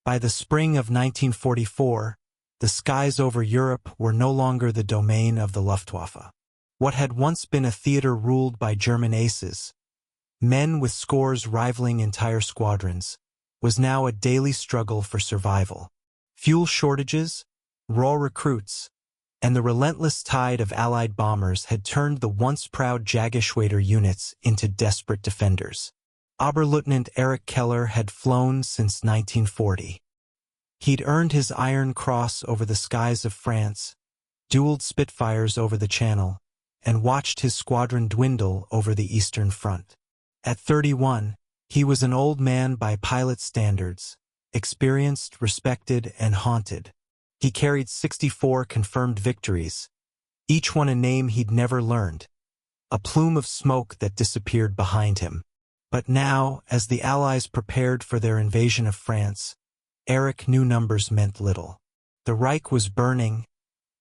By the spring of 1944, the skies over Europe were no longer the domain of the Luftwaffe. What had once been a theater ruled by German aces, men with scores rivaling entire squadrons, was now a daily struggle for survival. Fuel shortages, raw recruits, and the relentless tide of Allied bombers had turned the once proud Jägerschwader units into desperate defenders. Oberleutnant Erich Keller had flown since 1940. He'd earned his Iron Cross over the skies of France, dueled Spitfires over the Channel, and watched his squadron dwindle over the Eastern Front. At 31, he was an old man by pilot standards, experienced, respected, and haunted. He carried 64 confirmed victories, each one a name he'd never learned, a plume of smoke that disappeared behind him. But now, as the Allies prepared for their invasion of France, Erich knew numbers meant little. The Reich was burning,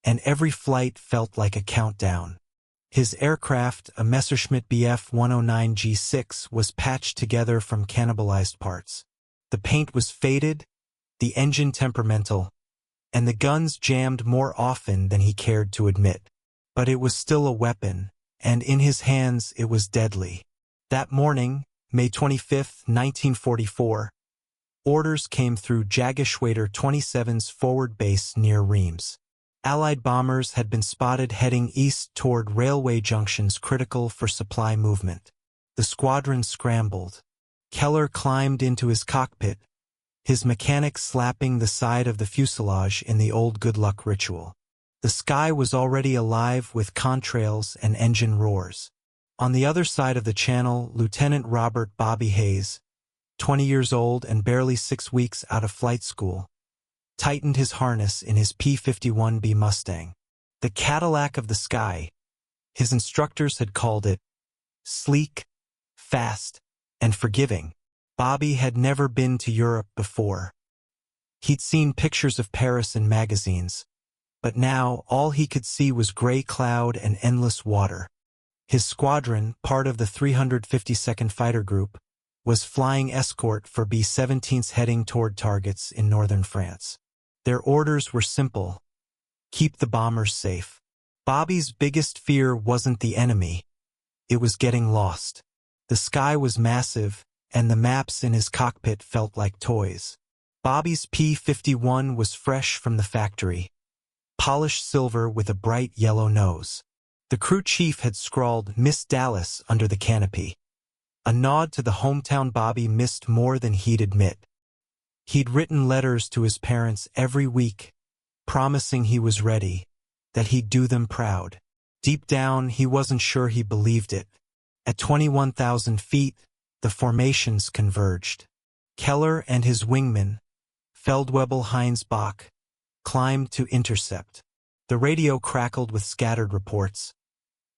and every flight felt like a countdown. His aircraft, a Messerschmitt Bf 109 G6, was patched together from cannibalized parts. The paint was faded, the engine temperamental, and the guns jammed more often than he cared to admit. But it was still a weapon, and in his hands it was deadly. That morning, May 25, 1944, orders came through Jägerschwader 27's forward base near Reims. Allied bombers had been spotted heading east toward railway junctions critical for supply movement. The squadron scrambled. Keller climbed into his cockpit, his mechanic slapping the side of the fuselage in the old good luck ritual. The sky was already alive with contrails and engine roars. On the other side of the channel, Lieutenant Robert Bobby Hayes, 20 years old and barely 6 weeks out of flight school, tightened his harness in his P-51 Mustang. The Cadillac of the sky, his instructors had called it, sleek, fast, and forgiving. Bobby had never been to Europe before. He'd seen pictures of Paris in magazines, but now all he could see was gray cloud and endless water. His squadron, part of the 352nd Fighter Group, was flying escort for B-17s heading toward targets in northern France. Their orders were simple: keep the bombers safe. Bobby's biggest fear wasn't the enemy. It was getting lost. The sky was massive, and the maps in his cockpit felt like toys. Bobby's P-51 was fresh from the factory, polished silver with a bright yellow nose. The crew chief had scrawled "Miss Dallas" under the canopy, a nod to the hometown Bobby missed more than he'd admit. He'd written letters to his parents every week, promising he was ready, that he'd do them proud. Deep down, he wasn't sure he believed it. At 21,000 feet, the formations converged. Keller and his wingman, Feldwebel Heinz Bach, climbed to intercept. The radio crackled with scattered reports.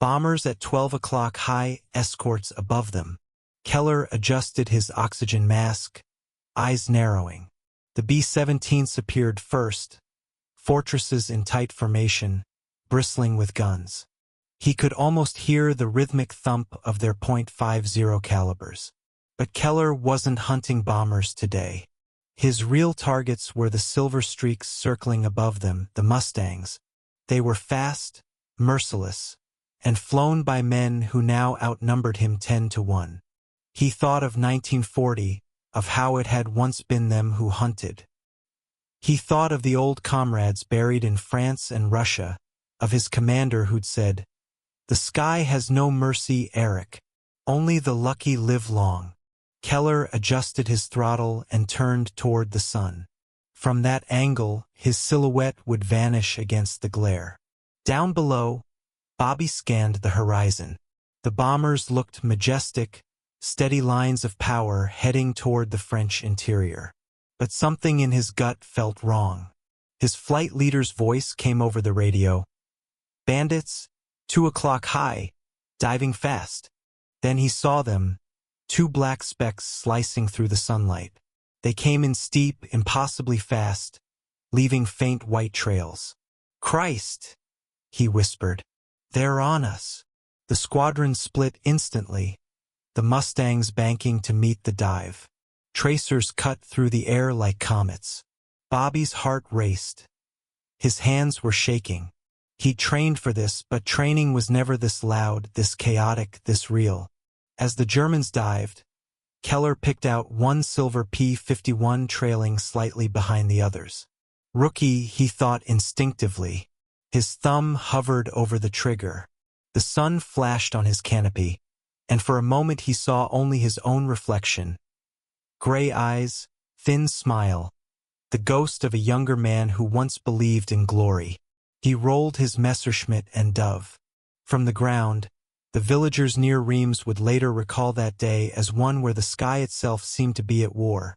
Bombers at 12 o'clock high, escorts above them. Keller adjusted his oxygen mask, eyes narrowing. The B-17s appeared first, fortresses in tight formation, bristling with guns. He could almost hear the rhythmic thump of their .50 calibers. But Keller wasn't hunting bombers today. His real targets were the silver streaks circling above them, the Mustangs. They were fast, merciless, and flown by men who now outnumbered him 10-1. He thought of 1940, of how it had once been them who hunted. He thought of the old comrades buried in France and Russia, of his commander who'd said, "The sky has no mercy, Erich. Only the lucky live long." Keller adjusted his throttle and turned toward the sun. From that angle, his silhouette would vanish against the glare. Down below, Bobby scanned the horizon. The bombers looked majestic, steady lines of power heading toward the French interior. But something in his gut felt wrong. His flight leader's voice came over the radio. "Bandits, 2 o'clock high, diving fast." Then he saw them, 2 black specks slicing through the sunlight. They came in steep, impossibly fast, leaving faint white trails. "Christ!" he whispered. "They're on us." The squadron split instantly, the Mustangs banking to meet the dive. Tracers cut through the air like comets. Bobby's heart raced. His hands were shaking. He'd trained for this, but training was never this loud, this chaotic, this real. As the Germans dived, Keller picked out one silver P-51 trailing slightly behind the others. Rookie, he thought instinctively. His thumb hovered over the trigger. The sun flashed on his canopy, and for a moment he saw only his own reflection. Gray eyes, thin smile, the ghost of a younger man who once believed in glory. He rolled his Messerschmitt and dove. From the ground, the villagers near Reims would later recall that day as one where the sky itself seemed to be at war.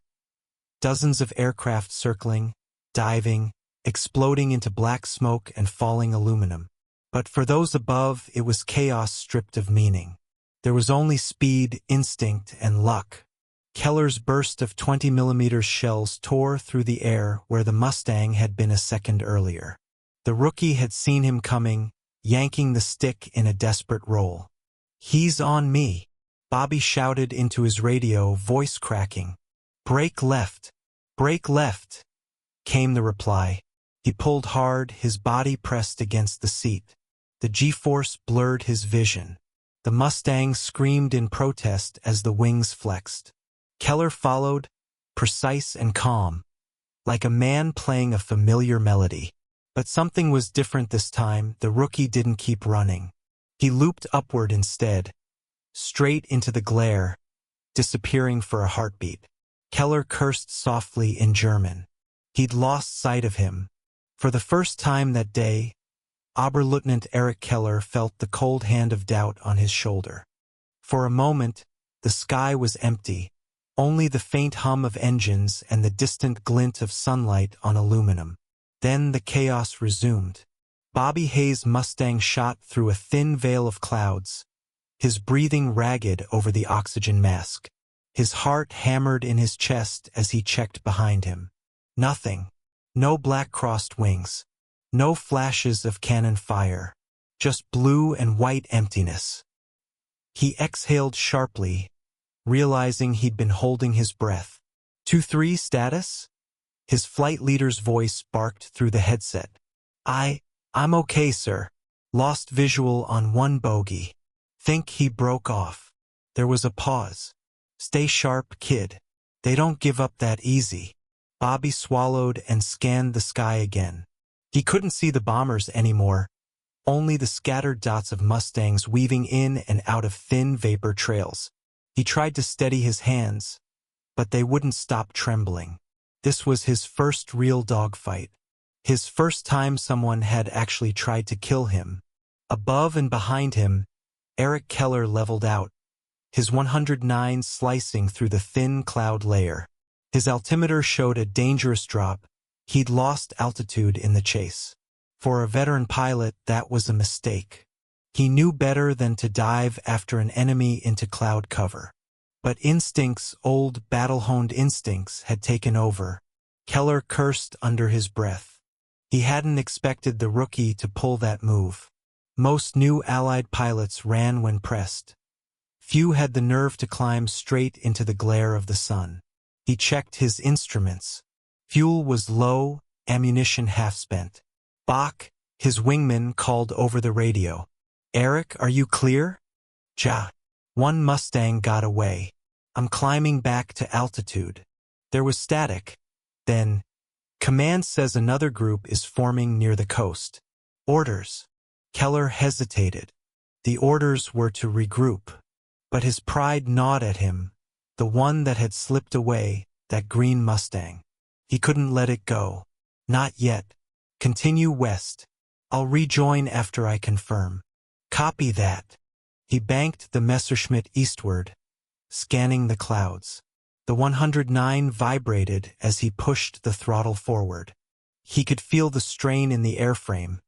Dozens of aircraft circling, diving, exploding into black smoke and falling aluminum. But for those above, it was chaos stripped of meaning. There was only speed, instinct, and luck. Keller's burst of 20mm shells tore through the air where the Mustang had been a second earlier. The rookie had seen him coming, yanking the stick in a desperate roll. "He's on me," Bobby shouted into his radio, voice cracking. "Brake left! Brake left!" came the reply. He pulled hard, his body pressed against the seat. The G-force blurred his vision. The Mustang screamed in protest as the wings flexed. Keller followed, precise and calm, like a man playing a familiar melody. But something was different this time. The rookie didn't keep running. He looped upward instead, straight into the glare, disappearing for a heartbeat. Keller cursed softly in German. He'd lost sight of him. For the first time that day, Oberleutnant Erich Keller felt the cold hand of doubt on his shoulder. For a moment, the sky was empty, only the faint hum of engines and the distant glint of sunlight on aluminum. Then the chaos resumed. Bobby Hayes' Mustang shot through a thin veil of clouds, his breathing ragged over the oxygen mask. His heart hammered in his chest as he checked behind him. Nothing. No black-crossed wings. No flashes of cannon fire. Just blue and white emptiness. He exhaled sharply, realizing he'd been holding his breath. 2-3 status? His flight leader's voice barked through the headset. I'm okay, sir. Lost visual on one bogey. Think he broke off. There was a pause. Stay sharp, kid. They don't give up that easy. Bobby swallowed and scanned the sky again. He couldn't see the bombers anymore, only the scattered dots of Mustangs weaving in and out of thin vapor trails. He tried to steady his hands, but they wouldn't stop trembling. This was his first real dogfight. His first time someone had actually tried to kill him. Above and behind him, Erich Keller leveled out, his 109 slicing through the thin cloud layer. His altimeter showed a dangerous drop. He'd lost altitude in the chase. For a veteran pilot, that was a mistake. He knew better than to dive after an enemy into cloud cover. But instincts, old battle-hardened instincts, had taken over. Keller cursed under his breath. He hadn't expected the rookie to pull that move. Most new Allied pilots ran when pressed. Few had the nerve to climb straight into the glare of the sun. He checked his instruments. Fuel was low, ammunition half-spent. Bach, his wingman, called over the radio. "Eric, are you clear?" "Ja. One Mustang got away. I'm climbing back to altitude." There was static. Then, "Command says another group is forming near the coast." "Orders." Keller hesitated. The orders were to regroup. But his pride gnawed at him, the one that had slipped away, that green Mustang. He couldn't let it go. "Not yet. Continue west. I'll rejoin after I confirm." "Copy that." He banked the Messerschmitt eastward, scanning the clouds. The 109 vibrated as he pushed the throttle forward. He could feel the strain in the airframe.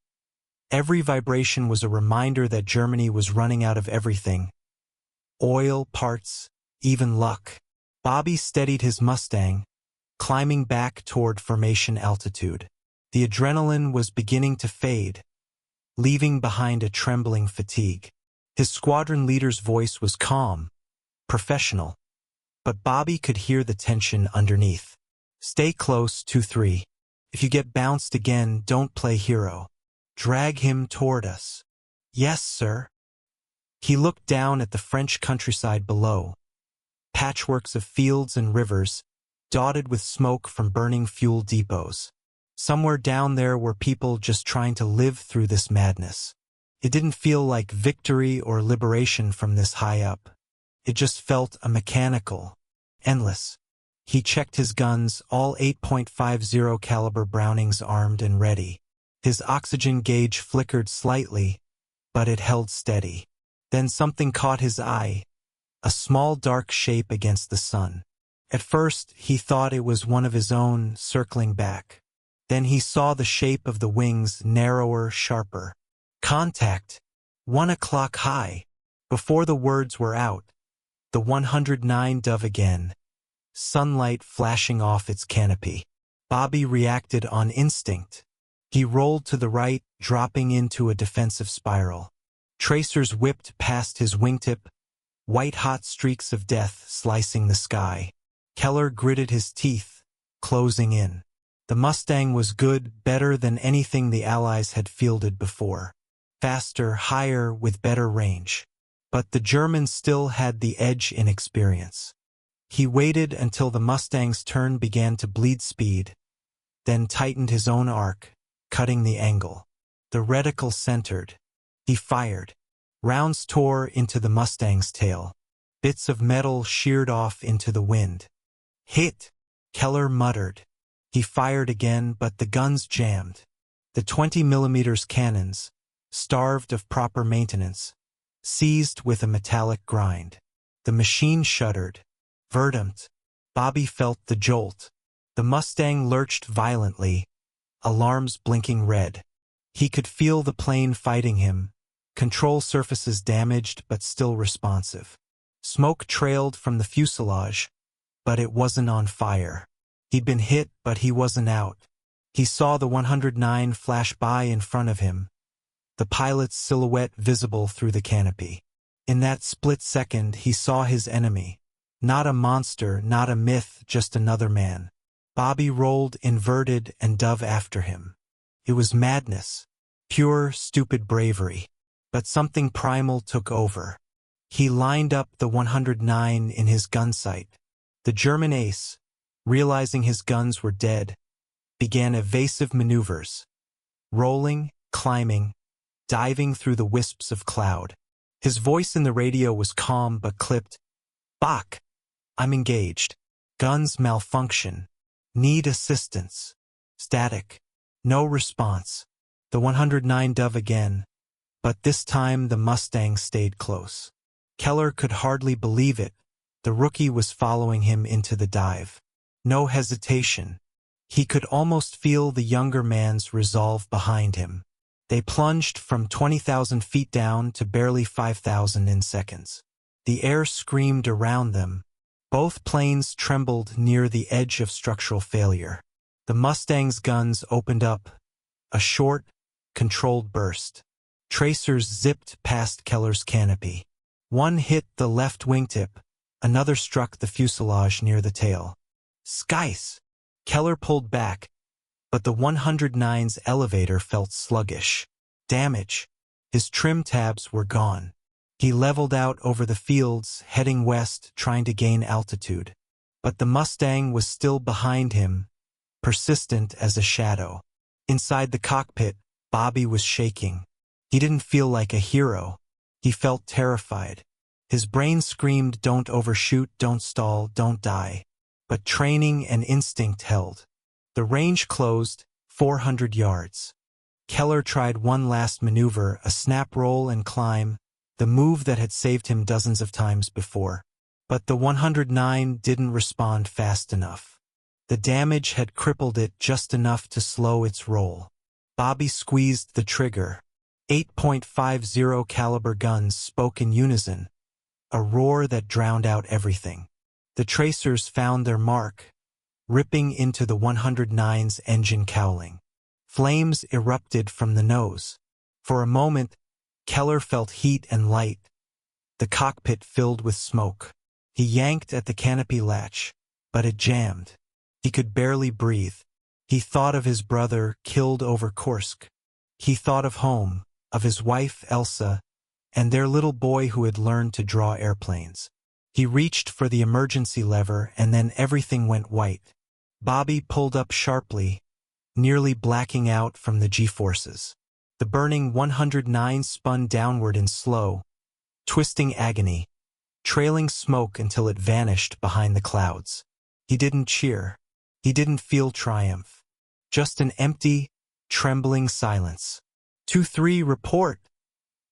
Every vibration was a reminder that Germany was running out of everything. Oil, parts, even luck. Bobby steadied his Mustang, climbing back toward formation altitude. The adrenaline was beginning to fade, leaving behind a trembling fatigue. His squadron leader's voice was calm, professional. but Bobby could hear the tension underneath. Stay close, 2-3. If you get bounced again, don't play hero. Drag him toward us. Yes, sir. He looked down at the French countryside below. Patchworks of fields and rivers, dotted with smoke from burning fuel depots. Somewhere down there were people just trying to live through this madness. It didn't feel like victory or liberation from this high up. It just felt mechanical, endless. He checked his guns, all 8.50 caliber Brownings armed and ready. His oxygen gauge flickered slightly, but it held steady. Then something caught his eye, a small dark shape against the sun. At first, he thought it was one of his own, circling back. Then he saw the shape of the wings narrower, sharper. Contact! 1 o'clock high. Before the words were out, the 109 dove again, sunlight flashing off its canopy. Bobby reacted on instinct. He rolled to the right, dropping into a defensive spiral. Tracers whipped past his wingtip, white-hot streaks of death slicing the sky. Keller gritted his teeth, closing in. The Mustang was good, better than anything the Allies had fielded before. Faster, higher, with better range. But the Germans still had the edge in experience. He waited until the Mustang's turn began to bleed speed, then tightened his own arc, cutting the angle. The reticle centered. He fired. Rounds tore into the Mustang's tail. Bits of metal sheared off into the wind. Hit! Keller muttered. He fired again, but the guns jammed. The 20mm cannons, starved of proper maintenance, seized with a metallic grind. The machine shuddered. Verdammt! Bobby felt the jolt. The Mustang lurched violently, alarms blinking red. He could feel the plane fighting him, control surfaces damaged but still responsive. Smoke trailed from the fuselage, but it wasn't on fire. He'd been hit, but he wasn't out. He saw the 109 flash by in front of him, the pilot's silhouette visible through the canopy. In that split second, he saw his enemy. Not a monster, not a myth, just another man. Bobby rolled inverted and dove after him. It was madness, pure, stupid bravery. But something primal took over. He lined up the 109 in his gun sight. The German ace, realizing his guns were dead, began evasive maneuvers. Rolling, climbing, diving through the wisps of cloud. His voice in the radio was calm but clipped. Bach! I'm engaged. Guns malfunction. Need assistance. Static. No response. The 109 dove again, but this time the Mustang stayed close. Keller could hardly believe it. The rookie was following him into the dive. No hesitation. He could almost feel the younger man's resolve behind him. They plunged from 20,000 feet down to barely 5,000 in seconds. The air screamed around them. Both planes trembled near the edge of structural failure. The Mustang's guns opened up. A short, controlled burst. Tracers zipped past Keller's canopy. One hit the left wingtip. Another struck the fuselage near the tail. Scarce! Keller pulled back, but the 109's elevator felt sluggish. Damage. His trim tabs were gone. He leveled out over the fields, heading west, trying to gain altitude. But the Mustang was still behind him, persistent as a shadow. Inside the cockpit, Bobby was shaking. He didn't feel like a hero. He felt terrified. His brain screamed, don't overshoot, don't stall, don't die. But training and instinct held. The range closed, 400 yards. Keller tried one last maneuver, a snap roll and climb, the move that had saved him dozens of times before. But the 109 didn't respond fast enough. The damage had crippled it just enough to slow its roll. Bobby squeezed the trigger. 8.50 caliber guns spoke in unison, a roar that drowned out everything. The tracers found their mark, ripping into the 109's engine cowling. Flames erupted from the nose. For a moment, Keller felt heat and light. The cockpit filled with smoke. He yanked at the canopy latch, but it jammed. He could barely breathe. He thought of his brother killed over Kursk. He thought of home, of his wife Elsa, and their little boy who had learned to draw airplanes. He reached for the emergency lever and then everything went white. Bobby pulled up sharply, nearly blacking out from the G-forces. The burning 109 spun downward in slow, twisting agony, trailing smoke until it vanished behind the clouds. He didn't cheer. He didn't feel triumph. Just an empty, trembling silence. 2-3, report,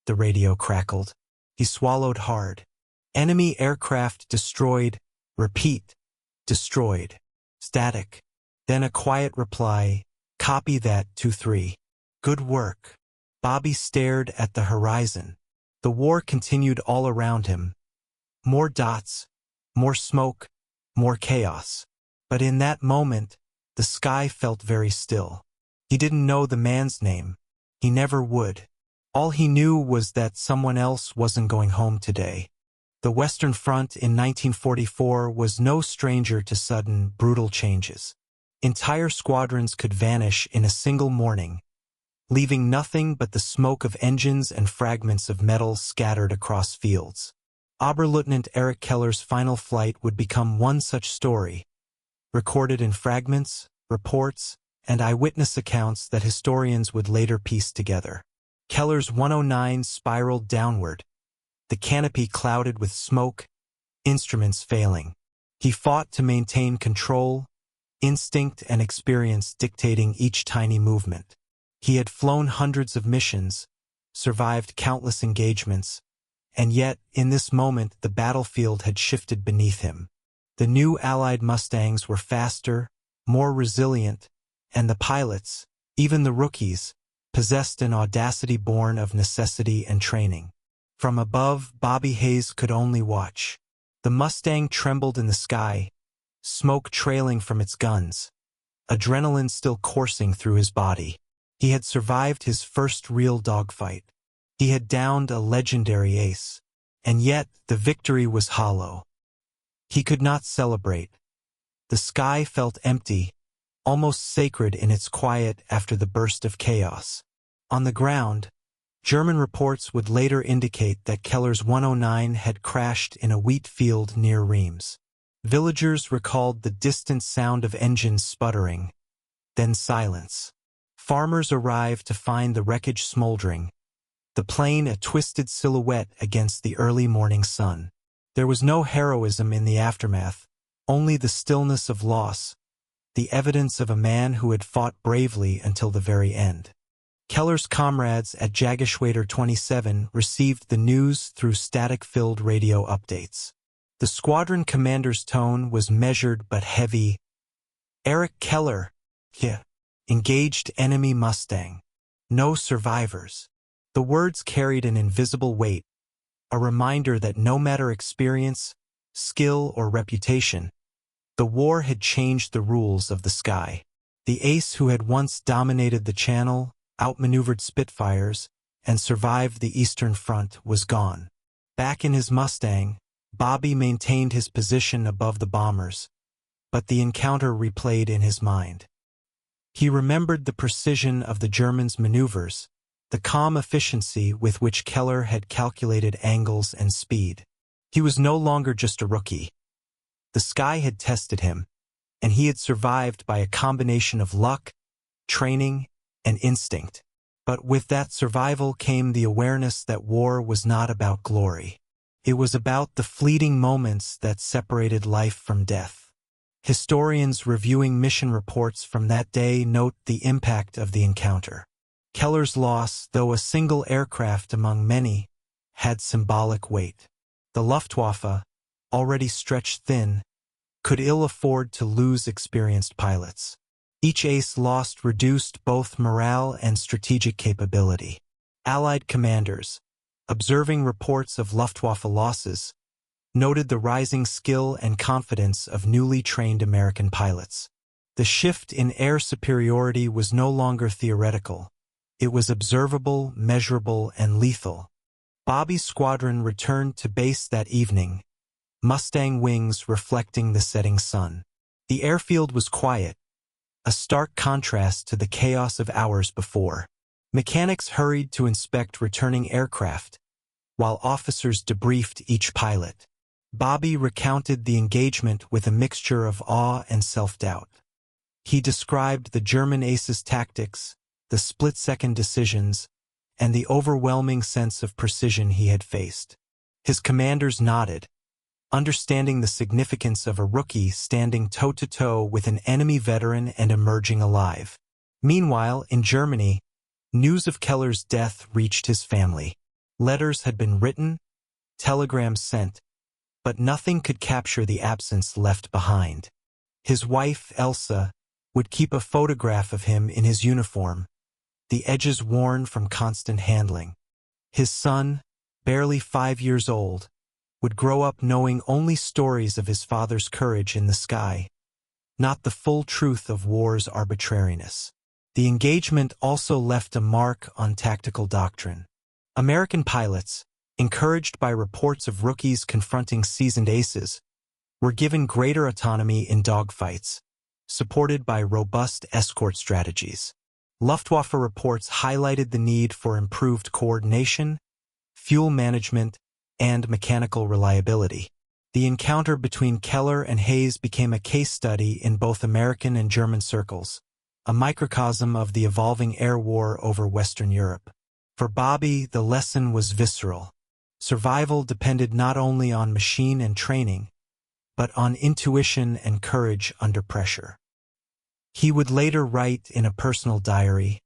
the radio crackled. He swallowed hard. Enemy aircraft destroyed. Repeat, destroyed. Static. Then a quiet reply, copy that, 2-3. Good work. Bobby stared at the horizon. The war continued all around him. More dots, more smoke, more chaos. But in that moment, the sky felt very still. He didn't know the man's name. He never would. All he knew was that someone else wasn't going home today. The Western Front in 1944 was no stranger to sudden, brutal changes. Entire squadrons could vanish in a single morning, leaving nothing but the smoke of engines and fragments of metal scattered across fields. Oberleutnant Erich Keller's final flight would become one such story, recorded in fragments, reports, and eyewitness accounts that historians would later piece together. Keller's 109 spiraled downward, the canopy clouded with smoke, instruments failing. He fought to maintain control, instinct and experience dictating each tiny movement. He had flown hundreds of missions, survived countless engagements, and yet, in this moment, the battlefield had shifted beneath him. The new Allied Mustangs were faster, more resilient, and the pilots, even the rookies, possessed an audacity born of necessity and training. From above, Bobby Hayes could only watch. The Mustang trembled in the sky, smoke trailing from its guns, adrenaline still coursing through his body. He had survived his first real dogfight. He had downed a legendary ace, and yet the victory was hollow. He could not celebrate. The sky felt empty, almost sacred in its quiet after the burst of chaos. On the ground, German reports would later indicate that Keller's 109 had crashed in a wheat field near Reims. Villagers recalled the distant sound of engines sputtering, then silence. Farmers arrived to find the wreckage smoldering, the plane a twisted silhouette against the early morning sun. There was no heroism in the aftermath, only the stillness of loss, the evidence of a man who had fought bravely until the very end. Keller's comrades at Jägerschwader 27 received the news through static-filled radio updates. The squadron commander's tone was measured but heavy. Erich Keller, engaged enemy Mustang. No survivors. The words carried an invisible weight, a reminder that no matter experience, skill, or reputation, the war had changed the rules of the sky. The ace who had once dominated the channel, outmaneuvered Spitfires, and survived the Eastern Front was gone. Back in his Mustang, Bobby maintained his position above the bombers, but the encounter replayed in his mind. He remembered the precision of the Germans' maneuvers, the calm efficiency with which Keller had calculated angles and speed. He was no longer just a rookie. The sky had tested him, and he had survived by a combination of luck, training, and instinct. But with that survival came the awareness that war was not about glory. It was about the fleeting moments that separated life from death. Historians reviewing mission reports from that day note the impact of the encounter. Keller's loss, though a single aircraft among many, had symbolic weight. The Luftwaffe, already stretched thin, could ill afford to lose experienced pilots. Each ace lost reduced both morale and strategic capability. Allied commanders, observing reports of Luftwaffe losses, noted the rising skill and confidence of newly trained American pilots. The shift in air superiority was no longer theoretical. It was observable, measurable, and lethal. Bobby's squadron returned to base that evening, Mustang wings reflecting the setting sun. The airfield was quiet, a stark contrast to the chaos of hours before. Mechanics hurried to inspect returning aircraft, while officers debriefed each pilot. Bobby recounted the engagement with a mixture of awe and self-doubt. He described the German aces' tactics, the split-second decisions, and the overwhelming sense of precision he had faced. His commanders nodded, understanding the significance of a rookie standing toe-to-toe with an enemy veteran and emerging alive. Meanwhile, in Germany, news of Keller's death reached his family. Letters had been written, telegrams sent, but nothing could capture the absence left behind. His wife, Elsa, would keep a photograph of him in his uniform, the edges worn from constant handling. His son, barely 5 years old, would grow up knowing only stories of his father's courage in the sky, not the full truth of war's arbitrariness. The engagement also left a mark on tactical doctrine. American pilots, encouraged by reports of rookies confronting seasoned aces, were given greater autonomy in dogfights, supported by robust escort strategies. Luftwaffe reports highlighted the need for improved coordination, fuel management, and mechanical reliability. The encounter between Keller and Hayes became a case study in both American and German circles, a microcosm of the evolving air war over Western Europe. For Bobby, the lesson was visceral. Survival depended not only on machine and training, but on intuition and courage under pressure. He would later write in a personal diary,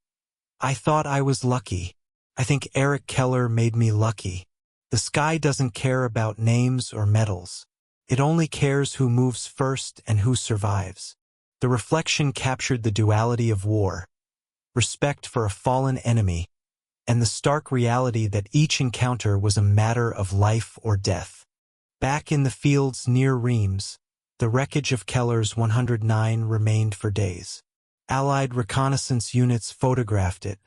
"I thought I was lucky. I think Erich Keller made me lucky. The sky doesn't care about names or medals. It only cares who moves first and who survives." The reflection captured the duality of war, respect for a fallen enemy, and the stark reality that each encounter was a matter of life or death. Back in the fields near Reims, the wreckage of Keller's 109 remained for days. Allied reconnaissance units photographed it.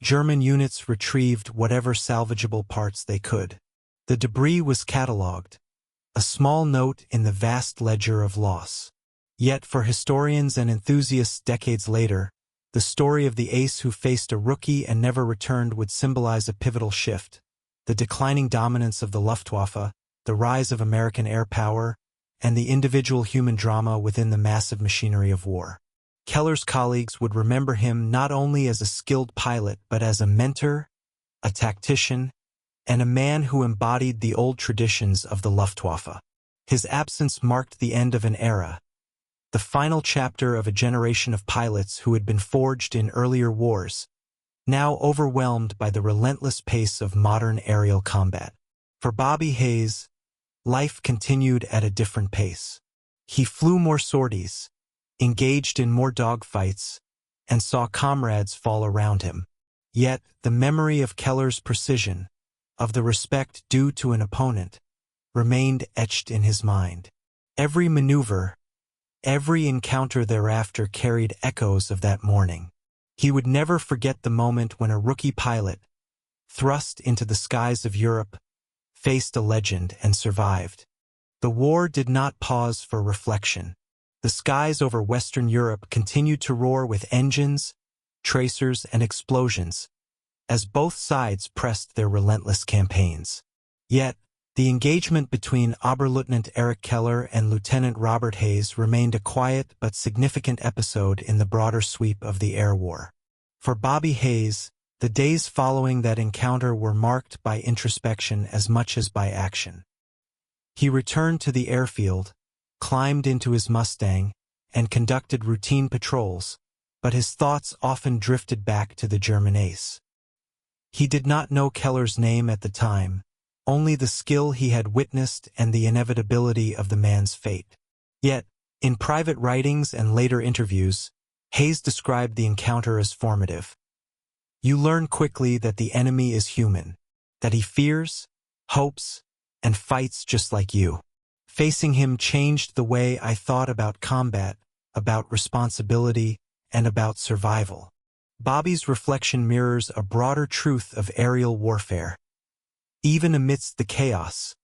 German units retrieved whatever salvageable parts they could. The debris was catalogued, a small note in the vast ledger of loss. Yet for historians and enthusiasts decades later, the story of the ace who faced a rookie and never returned would symbolize a pivotal shift: the declining dominance of the Luftwaffe, the rise of American air power, and the individual human drama within the massive machinery of war. Keller's colleagues would remember him not only as a skilled pilot but as a mentor, a tactician, and a man who embodied the old traditions of the Luftwaffe. His absence marked the end of an era, the final chapter of a generation of pilots who had been forged in earlier wars, now overwhelmed by the relentless pace of modern aerial combat. For Bobby Hayes, life continued at a different pace. He flew more sorties, engaged in more dogfights, and saw comrades fall around him. Yet, the memory of Keller's precision, of the respect due to an opponent, remained etched in his mind. Every maneuver, every encounter thereafter carried echoes of that morning. He would never forget the moment when a rookie pilot, thrust into the skies of Europe, faced a legend and survived. The war did not pause for reflection. The skies over Western Europe continued to roar with engines, tracers, and explosions, as both sides pressed their relentless campaigns. Yet, the engagement between Oberleutnant Erich Keller and Lieutenant Robert Hayes remained a quiet but significant episode in the broader sweep of the air war. For Bobby Hayes, the days following that encounter were marked by introspection as much as by action. He returned to the airfield, climbed into his Mustang, and conducted routine patrols, but his thoughts often drifted back to the German ace. He did not know Keller's name at the time, only the skill he had witnessed and the inevitability of the man's fate. Yet, in private writings and later interviews, Hayes described the encounter as formative. "You learn quickly that the enemy is human, that he fears, hopes, and fights just like you. Facing him changed the way I thought about combat, about responsibility, and about survival." Bobby's reflection mirrors a broader truth of aerial warfare. Even amidst the chaos,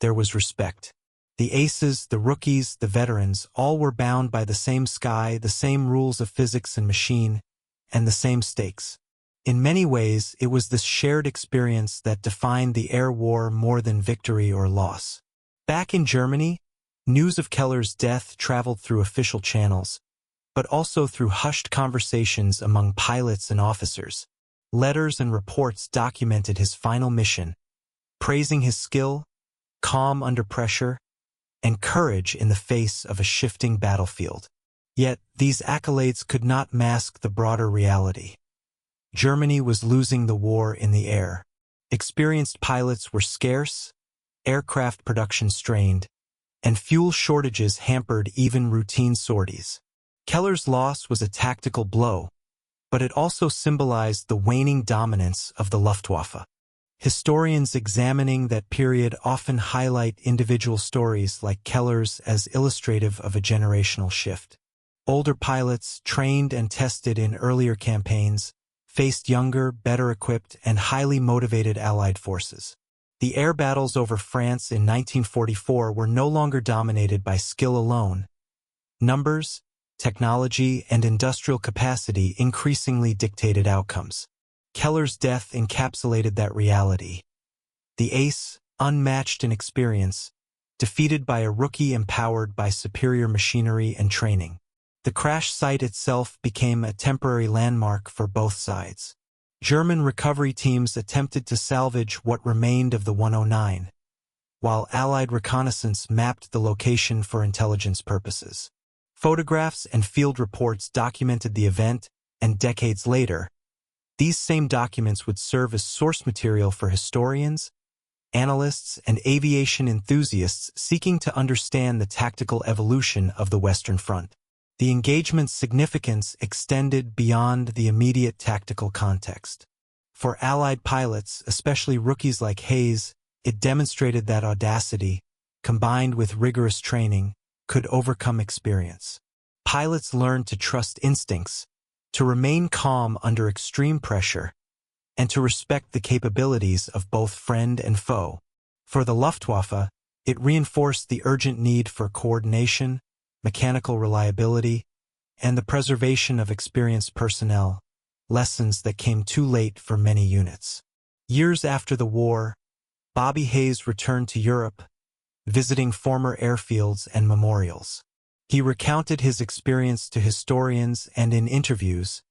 there was respect. The aces, the rookies, the veterans, all were bound by the same sky, the same rules of physics and machine, and the same stakes. In many ways, it was this shared experience that defined the air war more than victory or loss. Back in Germany, news of Keller's death traveled through official channels, but also through hushed conversations among pilots and officers. Letters and reports documented his final mission, praising his skill, calm under pressure, and courage in the face of a shifting battlefield. Yet, these accolades could not mask the broader reality. Germany was losing the war in the air. Experienced pilots were scarce, aircraft production strained, and fuel shortages hampered even routine sorties. Keller's loss was a tactical blow, but it also symbolized the waning dominance of the Luftwaffe. Historians examining that period often highlight individual stories like Keller's as illustrative of a generational shift. Older pilots, trained and tested in earlier campaigns, faced younger, better equipped, and highly motivated Allied forces. The air battles over France in 1944 were no longer dominated by skill alone. Numbers, technology, and industrial capacity increasingly dictated outcomes. Keller's death encapsulated that reality. The ace, unmatched in experience, defeated by a rookie empowered by superior machinery and training. The crash site itself became a temporary landmark for both sides. German recovery teams attempted to salvage what remained of the 109, while Allied reconnaissance mapped the location for intelligence purposes. Photographs and field reports documented the event, and decades later, these same documents would serve as source material for historians, analysts, and aviation enthusiasts seeking to understand the tactical evolution of the Western Front. The engagement's significance extended beyond the immediate tactical context. For Allied pilots, especially rookies like Hayes, it demonstrated that audacity, combined with rigorous training, could overcome experience. Pilots learned to trust instincts, to remain calm under extreme pressure, and to respect the capabilities of both friend and foe. For the Luftwaffe, it reinforced the urgent need for coordination, mechanical reliability, and the preservation of experienced personnel, lessons that came too late for many units. Years after the war, Bobby Hayes returned to Europe, visiting former airfields and memorials. He recounted his experience to historians and in interviews,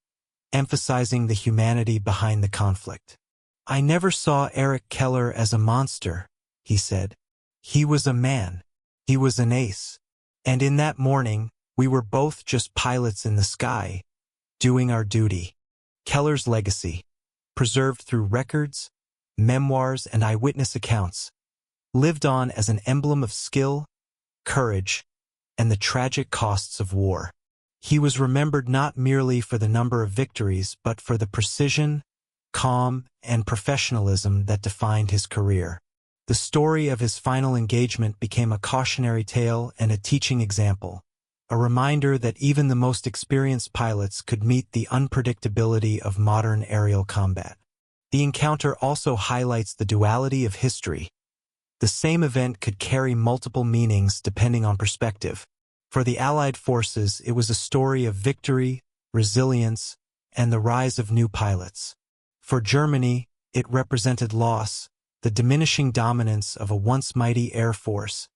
emphasizing the humanity behind the conflict. "I never saw Erich Keller as a monster," he said. "He was a man. He was an ace. And in that morning, we were both just pilots in the sky, doing our duty." Keller's legacy, preserved through records, memoirs, and eyewitness accounts, lived on as an emblem of skill, courage, and the tragic costs of war. He was remembered not merely for the number of victories, but for the precision, calm, and professionalism that defined his career. The story of his final engagement became a cautionary tale and a teaching example, a reminder that even the most experienced pilots could meet the unpredictability of modern aerial combat. The encounter also highlights the duality of history. The same event could carry multiple meanings depending on perspective. For the Allied forces, it was a story of victory, resilience, and the rise of new pilots. For Germany, it represented loss, the diminishing dominance of a once mighty air force,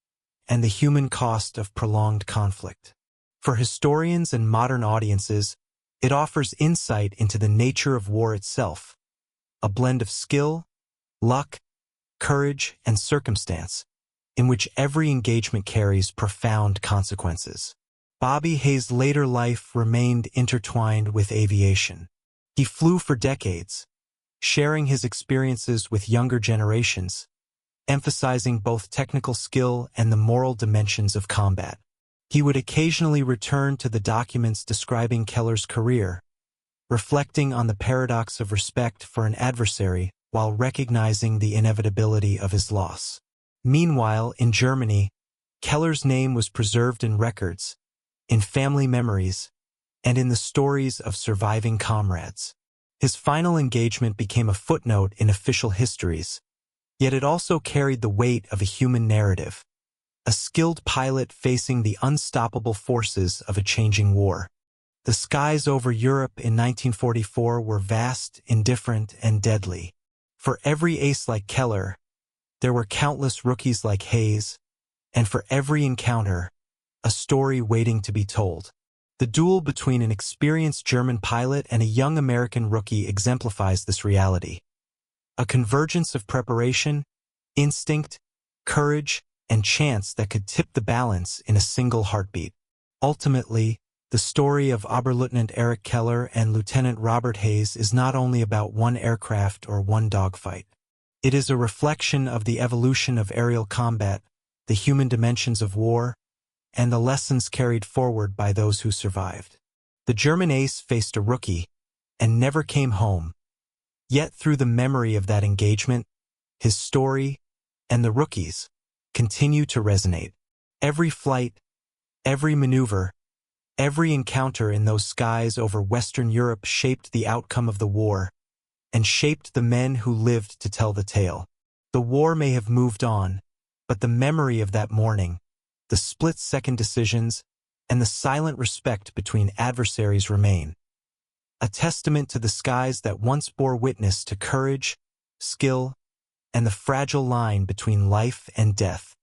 and the human cost of prolonged conflict. For historians and modern audiences, it offers insight into the nature of war itself, a blend of skill, luck, courage, and circumstance, in which every engagement carries profound consequences. Bobby Hayes' later life remained intertwined with aviation. He flew for decades, sharing his experiences with younger generations, emphasizing both technical skill and the moral dimensions of combat. He would occasionally return to the documents describing Keller's career, reflecting on the paradox of respect for an adversary while recognizing the inevitability of his loss. Meanwhile, in Germany, Keller's name was preserved in records, in family memories, and in the stories of surviving comrades. His final engagement became a footnote in official histories, yet it also carried the weight of a human narrative, a skilled pilot facing the unstoppable forces of a changing war. The skies over Europe in 1944 were vast, indifferent, and deadly. For every ace like Keller, there were countless rookies like Hayes, and for every encounter, a story waiting to be told. The duel between an experienced German pilot and a young American rookie exemplifies this reality. A convergence of preparation, instinct, courage, and chance that could tip the balance in a single heartbeat. Ultimately, the story of Oberleutnant Erich Keller and Lieutenant Robert Hayes is not only about one aircraft or one dogfight. It is a reflection of the evolution of aerial combat, the human dimensions of war, and the lessons carried forward by those who survived. The German ace faced a rookie and never came home. Yet through the memory of that engagement, his story, and the rookies, continue to resonate. Every flight, every maneuver, every encounter in those skies over Western Europe shaped the outcome of the war, and shaped the men who lived to tell the tale. The war may have moved on, but the memory of that morning, the split-second decisions, and the silent respect between adversaries remain. A testament to the skies that once bore witness to courage, skill, and the fragile line between life and death.